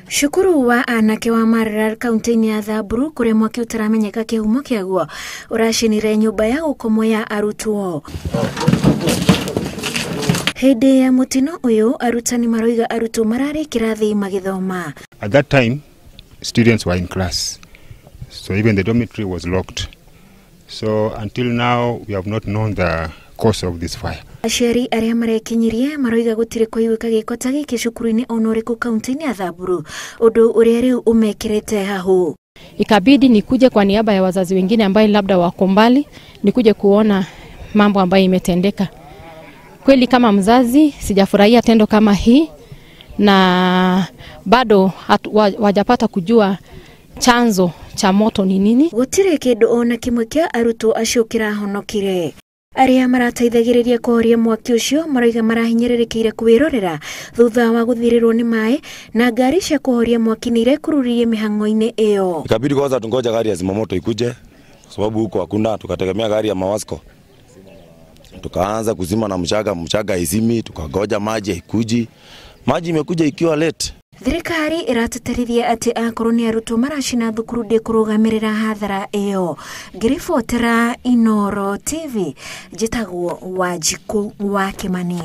Shukuru wa anake wa Marara kaunti ya Thaburu kuria mwaki utaramenyeka kihumo kiaguo urashinire nyumba ya ukomo ya arutwo. Hede ya mutino uyu arutani maroiga arutwo marari kirathi magithoma. At that time students were in class, so even the dormitory was locked. So until now we have not known the cause of this fire. Aciari aria marekinyirie maroiga gutire kuiwika gikota giki cukuru-ini onoriku kaunti ya Thaburu, undu uria riu umekirite hahu. Ikabidi nikuje kwa niaba ya wazazi wengine ambao labda wako mbali, nikuje kuona mambo ambayo imetendeka. Kweli kama mzazi sijafurahia tendo kama hii, na bado wajapata kujua chanzo cha moto ni nini. Gutire kindu ona kimwe kia arutwo acio kirahonokire. Aria marateithagiriria kuhoria mwaki ucio maroiga marahinyirirekire kuwirorera thutha wa guthirirwo ni mai na ngari cia kuhoria mwaki ni irekururirie mihango-ini iyo. Ikabidi kwanza tungoja gari ya zimamoto ikuje sababu huko hakuna, tukategemea gari ya Mawasco. Tukaanza kuzima na mchaga izimi, tukagoja maji ikuji. Maji imekuja ikiwa late. Thirikari irateterithia ati akorwo ni arutwo maracina thukuru ndikurugamirira hathara iyo. Ngiribotera Inooro TV, njitagwo Wanjiku wa Kimani.